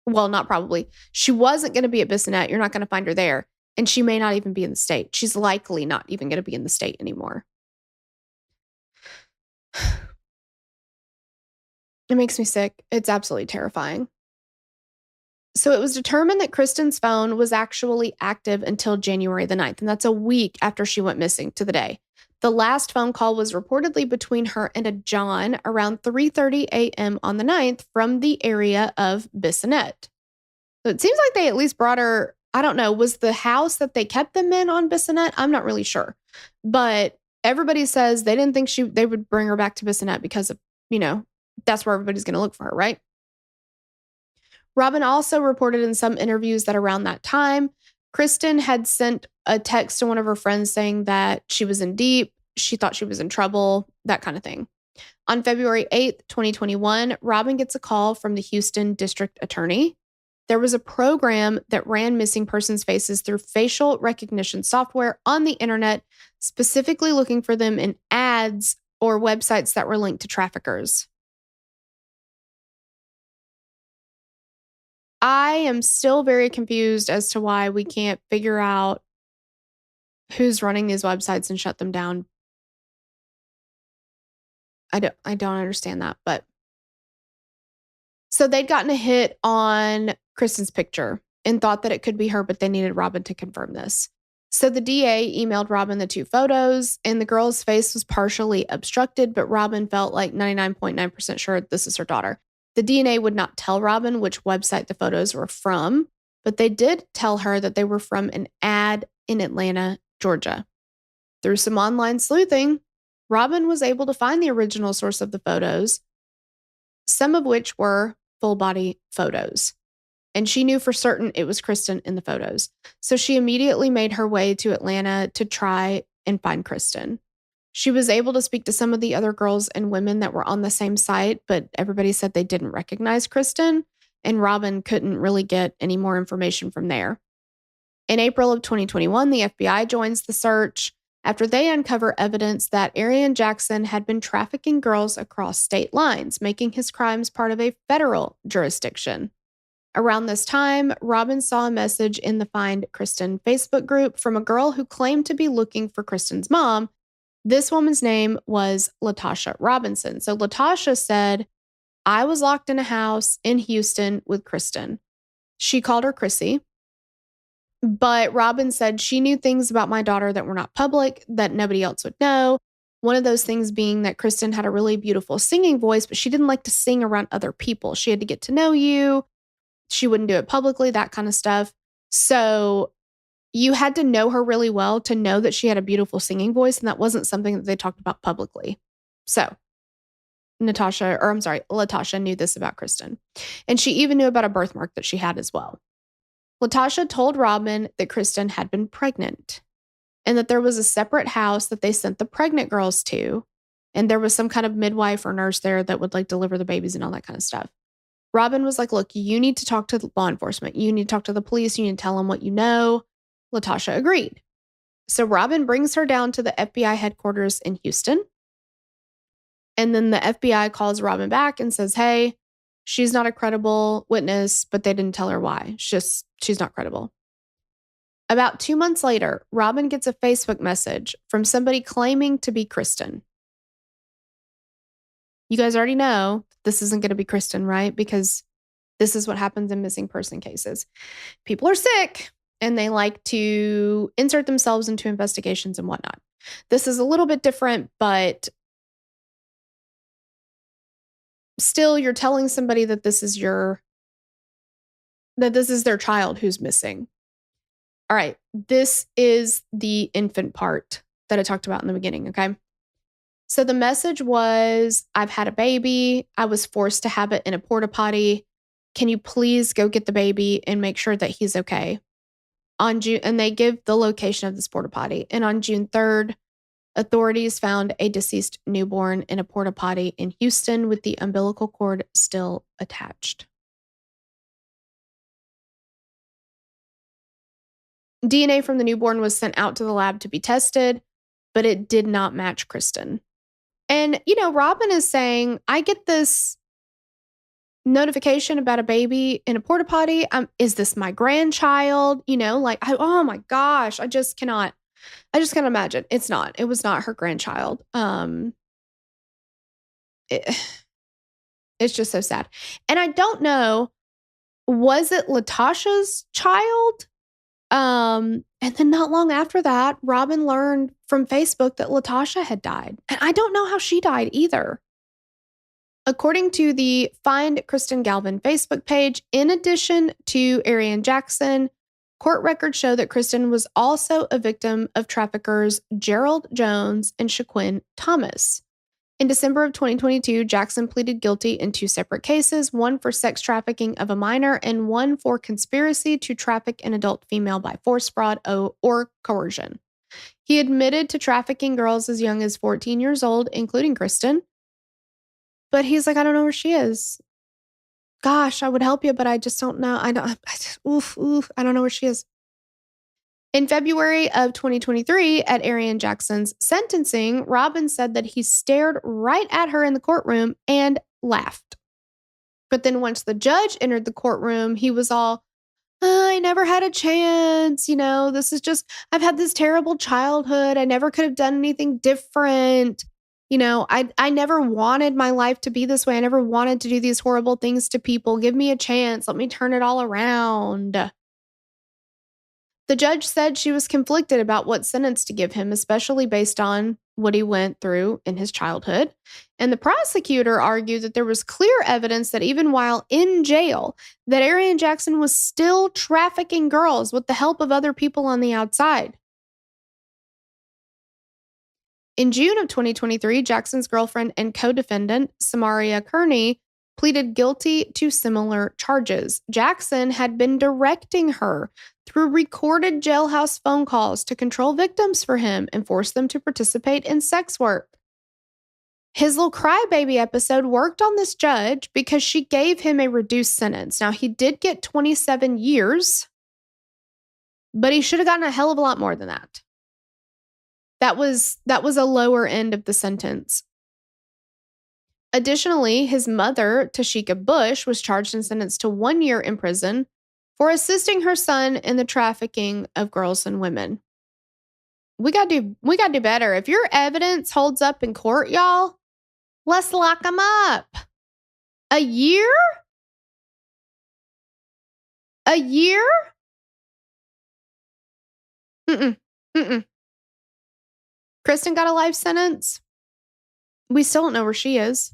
well, not probably, she wasn't going to be at Bissonnet. You're not going to find her there. And she may not even be in the state. She's likely not even going to be in the state anymore. It makes me sick. It's absolutely terrifying. So it was determined that Kristen's phone was actually active until January the 9th, and that's a week after she went missing to the day. The last phone call was reportedly between her and a John around 3:30 a.m. on the 9th from the area of Bissonnet. So it seems like they at least brought her, I don't know, was the house that they kept them in on Bissonnet? I'm not really sure. But everybody says they didn't think they would bring her back to Bissonnet because of, you know, that's where everybody's going to look for her, right? Robin also reported in some interviews that around that time, Kristen had sent a text to one of her friends saying that she was in deep, she thought she was in trouble, that kind of thing. On February 8th, 2021, Robin gets a call from the Houston District Attorney. There was a program that ran missing persons' faces through facial recognition software on the internet, specifically looking for them in ads or websites that were linked to traffickers. I am still very confused as to why we can't figure out who's running these websites and shut them down. I don't understand that, but so they'd gotten a hit on Kristen's picture and thought that it could be her, but they needed Robin to confirm this. So the DA emailed Robin the two photos, and the girl's face was partially obstructed, but Robin felt like 99.9% sure this is her daughter. The DNA would not tell Robin which website the photos were from, but they did tell her that they were from an ad in Atlanta, Georgia. Through some online sleuthing, Robin was able to find the original source of the photos, some of which were full-body photos. And she knew for certain it was Kristen in the photos. So she immediately made her way to Atlanta to try and find Kristen. She was able to speak to some of the other girls and women that were on the same site, but everybody said they didn't recognize Kristen, and Robin couldn't really get any more information from there. In April of 2021, the FBI joins the search after they uncover evidence that Arian Jackson had been trafficking girls across state lines, making his crimes part of a federal jurisdiction. Around this time, Robin saw a message in the Find Kristen Facebook group from a girl who claimed to be looking for Kristen's mom This woman's name was Latasha Robinson. So Latasha said, I was locked in a house in Houston with Kristen. She called her Chrissy. But Robin said she knew things about my daughter that were not public, that nobody else would know. One of those things being that Kristen had a really beautiful singing voice, but she didn't like to sing around other people. She had to get to know you. She wouldn't do it publicly, that kind of stuff. So you had to know her really well to know that she had a beautiful singing voice, and that wasn't something that they talked about publicly. So Latasha knew this about Kristen. And she even knew about a birthmark that she had as well. Latasha told Robin that Kristen had been pregnant and that there was a separate house that they sent the pregnant girls to. And there was some kind of midwife or nurse there that would like deliver the babies and all that kind of stuff. Robin was like, look, you need to talk to law enforcement. You need to talk to the police. You need to tell them what you know. Latasha agreed. So Robin brings her down to the FBI headquarters in Houston. And then the FBI calls Robin back and says, hey, she's not a credible witness, but they didn't tell her why. She's not credible. About 2 months later, Robin gets a Facebook message from somebody claiming to be Kristen. You guys already know this isn't going to be Kristen, right? Because this is what happens in missing person cases. People are sick and they like to insert themselves into investigations and whatnot. This is a little bit different, but still you're telling somebody that this is their child who's missing. All right, this is the infant part that I talked about in the beginning, okay? So the message was, I've had a baby. I was forced to have it in a porta potty. Can you please go get the baby and make sure that he's okay? And they give the location of this porta potty. And on June 3rd, authorities found a deceased newborn in a porta potty in Houston with the umbilical cord still attached. DNA from the newborn was sent out to the lab to be tested, but it did not match Kristen. And, Robin is saying, I get this notification about a baby in a porta potty. Is this my grandchild? Oh my gosh, I just can't imagine. It's not. It was not her grandchild. It's just so sad. And I don't know, was it Latasha's child? And then not long after that, Robin learned from Facebook that Latasha had died. And I don't know how she died either. According to the Find Kristen Galvan Facebook page, in addition to Ariane Jackson, court records show that Kristen was also a victim of traffickers Gerald Jones and Shaquin Thomas. In December of 2022, Jackson pleaded guilty in 2 separate cases, one for sex trafficking of a minor and one for conspiracy to traffic an adult female by force, fraud, or coercion. He admitted to trafficking girls as young as 14 years old, including Kristen. But he's like, I don't know where she is. Gosh, I would help you, but I just don't know. I don't know where she is. In February of 2023, at Ariane Jackson's sentencing, Robin said that he stared right at her in the courtroom and laughed. But then once the judge entered the courtroom, he was all, I never had a chance. I've had this terrible childhood. I never could have done anything different. I never wanted my life to be this way. I never wanted to do these horrible things to people. Give me a chance. Let me turn it all around. The judge said she was conflicted about what sentence to give him, especially based on what he went through in his childhood. And the prosecutor argued that there was clear evidence that even while in jail, that Ariane Jackson was still trafficking girls with the help of other people on the outside. In June of 2023, Jackson's girlfriend and co-defendant, Samaria Kearney, pleaded guilty to similar charges. Jackson had been directing her through recorded jailhouse phone calls to control victims for him and force them to participate in sex work. His little crybaby episode worked on this judge because she gave him a reduced sentence. Now, he did get 27 years, but he should have gotten a hell of a lot more than that. That was a lower end of the sentence. Additionally, his mother, Tashika Bush, was charged and sentenced to 1 year in prison for assisting her son in the trafficking of girls and women. We gotta do better. If your evidence holds up in court, y'all, let's lock them up. A year? A year? Mm-mm. Kristen got a life sentence. We still don't know where she is.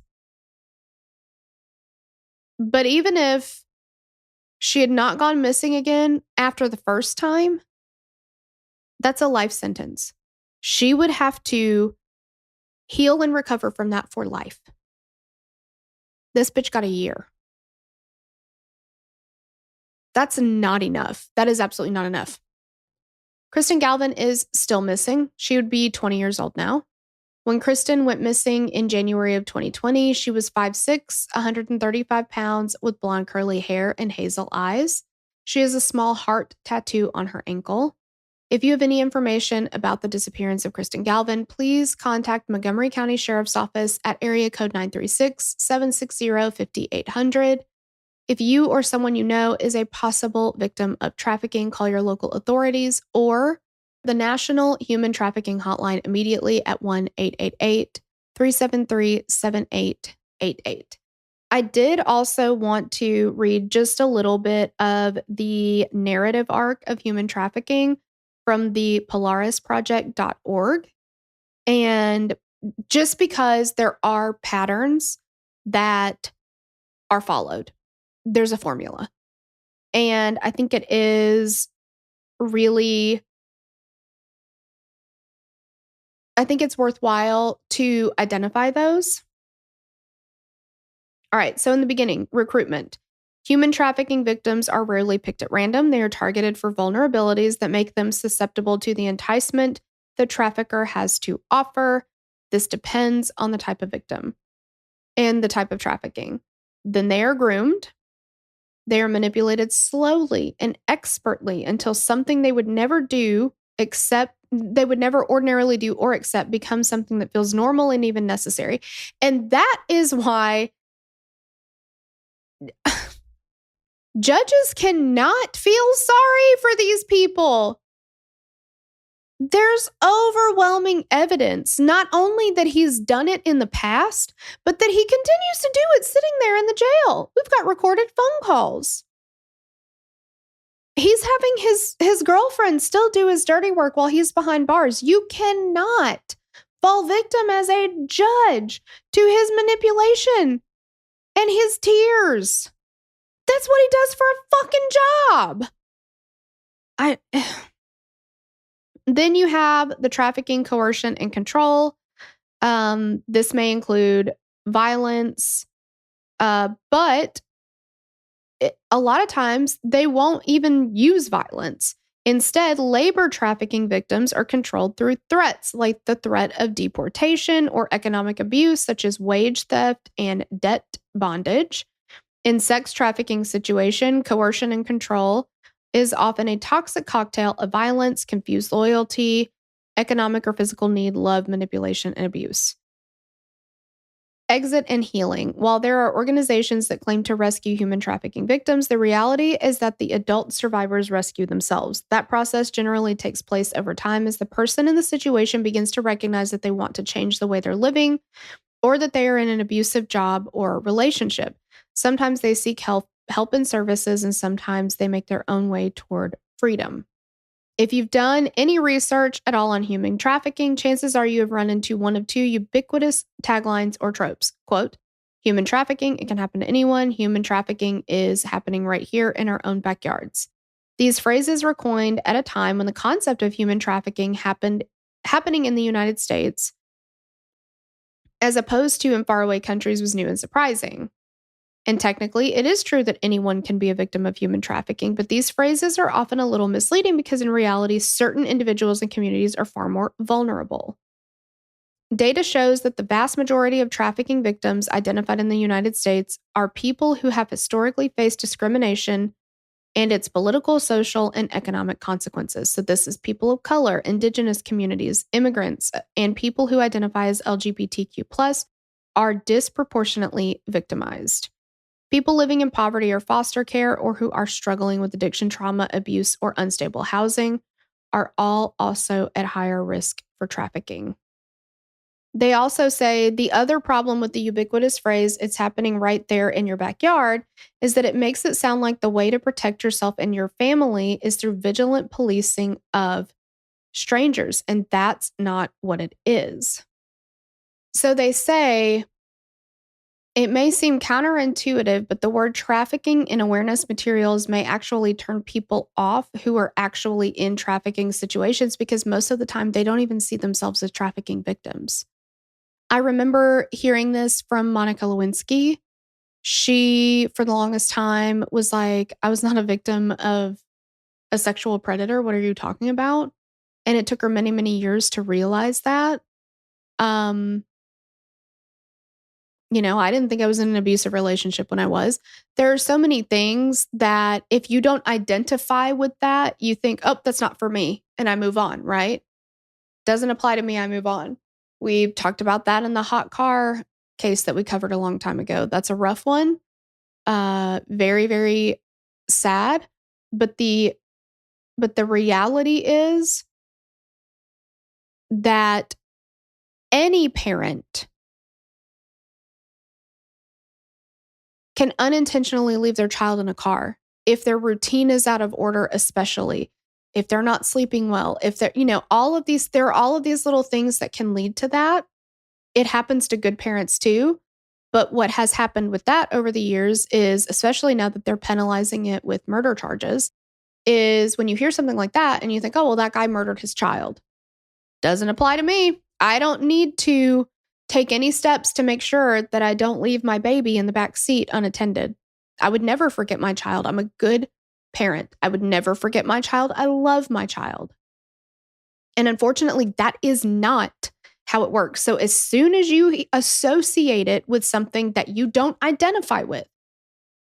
But even if she had not gone missing again after the first time, that's a life sentence. She would have to heal and recover from that for life. This bitch got a year. That's not enough. That is absolutely not enough. Kristen Galvan is still missing. She would be 20 years old now. When Kristen went missing in January of 2020, she was 5'6", 135 pounds, with blonde curly hair and hazel eyes. She has a small heart tattoo on her ankle. If you have any information about the disappearance of Kristen Galvan, please contact Montgomery County Sheriff's Office at area code 936-760-5800. If you or someone you know is a possible victim of trafficking, call your local authorities or the National Human Trafficking Hotline immediately at 1-888-373-7888. I did also want to read just a little bit of the narrative arc of human trafficking from the polarisproject.org. And just because there are patterns that are followed, there's a formula. And I think it is really, I think it's worthwhile to identify those. All right, so in the beginning, recruitment. Human trafficking victims are rarely picked at random. They are targeted for vulnerabilities that make them susceptible to the enticement the trafficker has to offer. This depends on the type of victim and the type of trafficking. Then they are groomed. They are manipulated slowly and expertly until something they would never do they would never ordinarily do or accept becomes something that feels normal and even necessary. And that is why judges cannot feel sorry for these people. There's overwhelming evidence, not only that he's done it in the past, but that he continues to do it sitting there in the jail. We've got recorded phone calls. He's having his girlfriend still do his dirty work while he's behind bars. You cannot fall victim as a judge to his manipulation and his tears. That's what he does for a fucking job. Then you have the trafficking, coercion, and control. This may include violence, but a lot of times they won't even use violence. Instead, labor trafficking victims are controlled through threats, like the threat of deportation or economic abuse, such as wage theft and debt bondage. In sex trafficking situation, coercion and control is often a toxic cocktail of violence, confused loyalty, economic or physical need, love, manipulation, and abuse. Exit and healing. While there are organizations that claim to rescue human trafficking victims, the reality is that the adult survivors rescue themselves. That process generally takes place over time as the person in the situation begins to recognize that they want to change the way they're living or that they are in an abusive job or relationship. Sometimes they seek help and services, and sometimes they make their own way toward freedom. If you've done any research at all on human trafficking, chances are you have run into one of two ubiquitous taglines or tropes. Quote, human trafficking, it can happen to anyone. Human trafficking is happening right here in our own backyards. These phrases were coined at a time when the concept of human trafficking happening in the United States, as opposed to in faraway countries, was new and surprising. And technically, it is true that anyone can be a victim of human trafficking, but these phrases are often a little misleading because in reality, certain individuals and communities are far more vulnerable. Data shows that the vast majority of trafficking victims identified in the United States are people who have historically faced discrimination and its political, social, and economic consequences. So this is people of color, indigenous communities, immigrants, and people who identify as LGBTQ+ are disproportionately victimized. People living in poverty or foster care or who are struggling with addiction, trauma, abuse, or unstable housing are all also at higher risk for trafficking. They also say the other problem with the ubiquitous phrase, "it's happening right there in your backyard," is that it makes it sound like the way to protect yourself and your family is through vigilant policing of strangers, and that's not what it is. So they say, it may seem counterintuitive, but the word trafficking in awareness materials may actually turn people off who are actually in trafficking situations because most of the time they don't even see themselves as trafficking victims. I remember hearing this from Monica Lewinsky. She, for the longest time, was like, I was not a victim of a sexual predator. What are you talking about? And it took her many, many years to realize that. I didn't think I was in an abusive relationship when I was. There are so many things that if you don't identify with that, you think, oh, that's not for me. And I move on, right? Doesn't apply to me. I move on. We've talked about that in the hot car case that we covered a long time ago. That's a rough one. Very, very sad. But the reality is that any parent can unintentionally leave their child in a car if their routine is out of order, especially if they're not sleeping well, if they're, there are all of these little things that can lead to that. It happens to good parents too. But what has happened with that over the years is, especially now that they're penalizing it with murder charges, is when you hear something like that and you think, oh, well, that guy murdered his child. Doesn't apply to me. I don't need to take any steps to make sure that I don't leave my baby in the back seat unattended. I would never forget my child. I'm a good parent. I would never forget my child. I love my child. And unfortunately, that is not how it works. So as soon as you associate it with something that you don't identify with,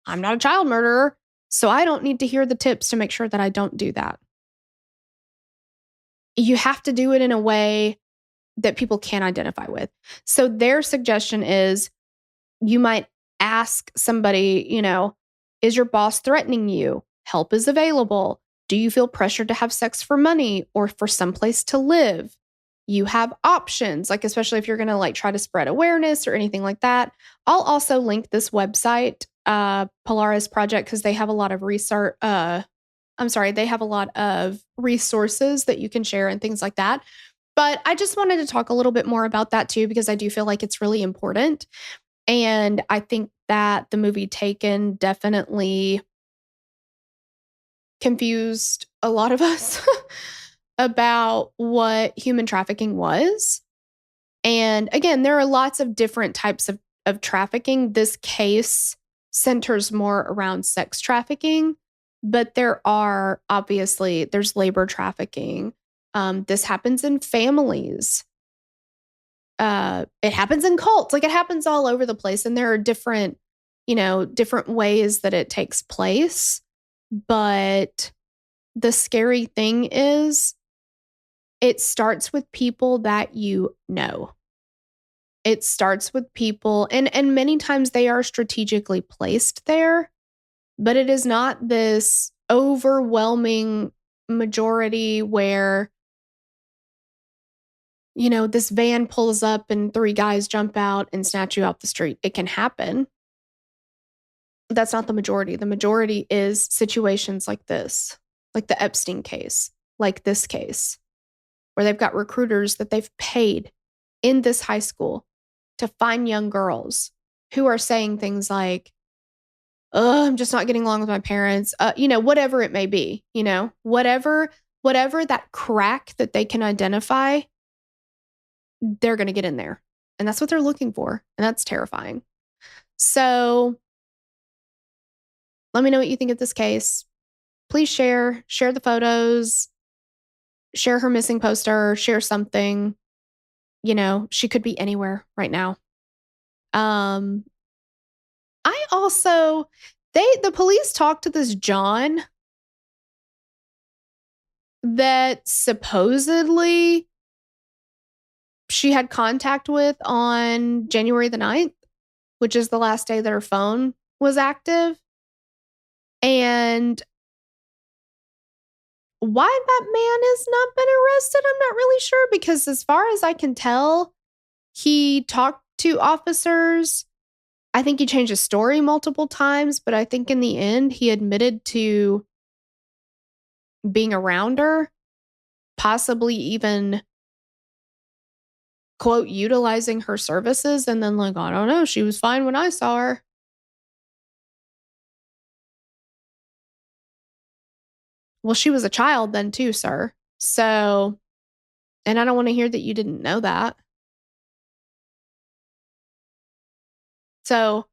I'm not a child murderer, so I don't need to hear the tips to make sure that I don't do that. You have to do it in a way that people can identify with. So their suggestion is you might ask somebody, is your boss threatening you? Help is available. Do you feel pressured to have sex for money or for someplace to live? You have options, like especially if you're going to try to spread awareness or anything like that. I'll also link this website, Polaris Project, because they have a lot of research. They have a lot of resources that you can share and things like that. But I just wanted to talk a little bit more about that too, because I do feel like it's really important. And I think that the movie Taken definitely confused a lot of us about what human trafficking was. And again, there are lots of different types of trafficking. This case centers more around sex trafficking, but there's labor trafficking. This happens in families. It happens in cults. It happens all over the place. And there are different ways that it takes place. But the scary thing is it starts with people that you know. It starts with people, and many times they are strategically placed there, but it is not this overwhelming majority where, this van pulls up and 3 guys jump out and snatch you off the street. It can happen. That's not the majority. The majority is situations like this, like the Epstein case, like this case, where they've got recruiters that they've paid in this high school to find young girls who are saying things like, oh, I'm just not getting along with my parents, whatever it may be, whatever that crack that they can identify, they're going to get in there. And that's what they're looking for. And that's terrifying. So let me know what you think of this case. Please share the photos, share her missing poster, share something. She could be anywhere right now. The police talked to this John that supposedly she had contact with on January the 9th, which is the last day that her phone was active. And why that man has not been arrested, I'm not really sure, because as far as I can tell, he talked to officers. I think he changed his story multiple times, but I think in the end, he admitted to being around her, possibly even, quote, utilizing her services, and then like, I don't know, she was fine when I saw her. Well, she was a child then too, sir. So, and I don't want to hear that you didn't know that. So,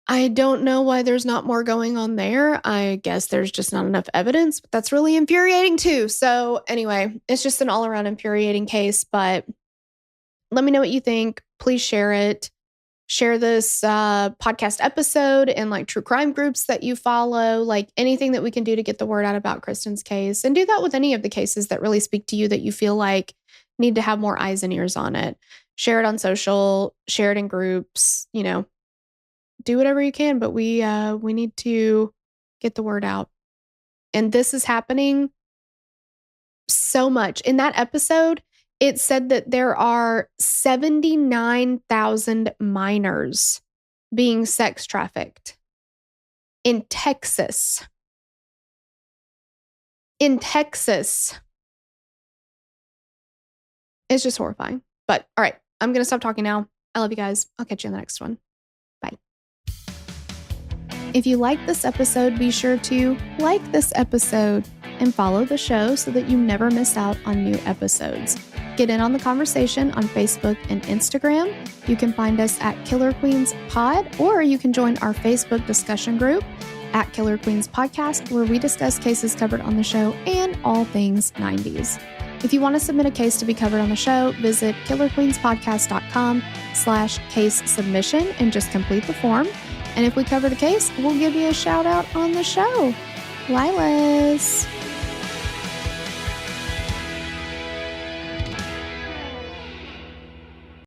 I don't know why there's not more going on there. I guess there's just not enough evidence, but that's really infuriating too. So, anyway, it's just an all around infuriating case, but let me know what you think. Please share it. Share this podcast episode in like true crime groups that you follow, like anything that we can do to get the word out about Kristen's case. And do that with any of the cases that really speak to you that you feel like need to have more eyes and ears on it. Share it on social, share it in groups, do whatever you can, but we need to get the word out. And this is happening so much. In that episode, it said that there are 79,000 minors being sex trafficked in Texas. In Texas. It's just horrifying. But all right, I'm going to stop talking now. I love you guys. I'll catch you in the next one. Bye. If you like this episode, be sure to like this episode and follow the show so that you never miss out on new episodes. Get in on the conversation on Facebook and Instagram. You can find us at Killer Queens Pod, or you can join our Facebook discussion group at Killer Queens Podcast, where we discuss cases covered on the show and all things 90s. If you want to submit a case to be covered on the show, visit killerqueenspodcast.com/case submission and just complete the form. And if we cover the case, we'll give you a shout out on the show. Lilas.